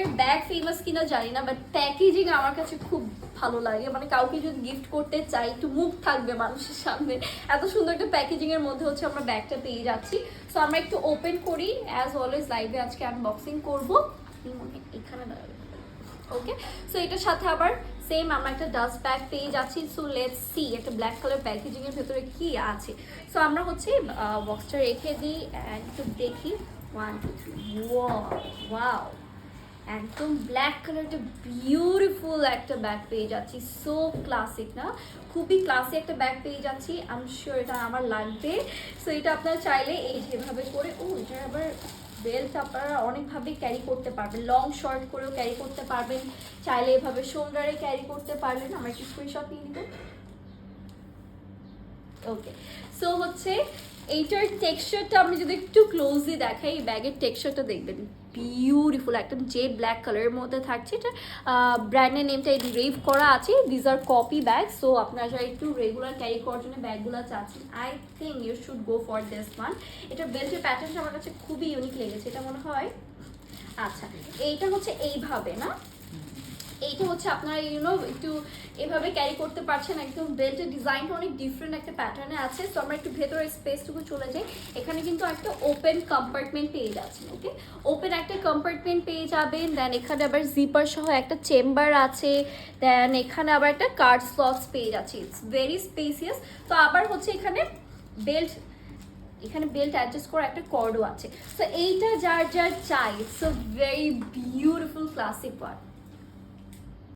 ব্র্যান্ডের bag famous কিনা জানি না, বাট প্যাকেজিং আমার কাছে খুব ভালো লাগে। মানে কাউকে যদি গিফট করতে চাই একটু মুখ থাকবে মানুষের সামনে, এত সুন্দর একটা প্যাকেজিং এর মধ্যে হচ্ছে আমরা ব্যাগটা পেয়ে যাচ্ছি। সো আমরা একটু ওপেন করি, অ্যাজ অলওয়েজ লাইভে আজকে আনবক্সিং করবো। এখানে ওকে, সো এটার সাথে আবার সেম আমরা একটা ডাস্ট ব্যাগ পেয়ে যাচ্ছি। সো লেটস সি একটা ব্ল্যাক কালার প্যাকেজিং এর ভেতরে কি আছে। সো আমরা হচ্ছে বক্সটা রেখে দিই অ্যান্ড একটু দেখি। 1 2 3, ওয়াও, একদম ব্ল্যাক কালারটা বিউটিফুল একটা ব্যাগ পেয়ে যাচ্ছি। সো ক্লাসিক না, খুবই ক্লাসি একটা ব্যাগ পেয়ে যাচ্ছি। আই এম শিওর এটা আমার লাগবে। সো এটা আপনারা চাইলে এই যেভাবে করে, ও এটা আবার বেল্ট আপনারা অনেকভাবে ক্যারি করতে পারবেন, লং শর্ট করেও ক্যারি করতে পারবেন, চাইলে এভাবে শোল্ডারে ক্যারি করতে পারবেন। আমার একটু স্ক্রিনশট নিয়ে নিব। ওকে, সো হচ্ছে এইটার টেক্সচারটা আমি যদি একটু ক্লোজলি দেখাই, এই ব্যাগের টেক্সচারটা দেখবেন বিউটিফুল, একদম যে ব্ল্যাক কালারের মধ্যে থাকছে। এটা ব্র্যান্ডের নেমটা এনগ্রেভ করা আছে। These are copy bag. So আপনারা যারা একটু রেগুলার ক্যারি করার জন্য ব্যাগগুলো চাচ্ছেন, I think you should go for this one. এটা বেল্টের প্যাটার্নটা আমার কাছে খুবই ইউনিক লেগেছে। এটা মনে হয়, আচ্ছা এইটা হচ্ছে এইভাবে না, এইটা হচ্ছে আপনারা একটু এভাবে ক্যারি করতে পারছেন। একদম বেল্টের ডিজাইনটা অনেক ডিফারেন্ট একটা প্যাটার্নে আছে। তো আমরা একটু ভেতরের স্পেসটুকু চলে যাই। এখানে কিন্তু একটা ওপেন কম্পার্টমেন্ট পেয়ে যাচ্ছেন। ওকে, ওপেন একটা কম্পার্টমেন্ট পেয়ে যাবেন। দেন এখানে আবার জিপার সহ একটা চেম্বার আছে। দেন এখানে আবার একটা কার্ড স্লটস পেয়ে যাচ্ছে। It's very spacious. তো আবার হচ্ছে এখানে বেল্ট, এখানে বেল্ট অ্যাডজাস্ট করা একটা কর্ডও আছে। সো এইটা যার যার চাই, it's a very beautiful classic one.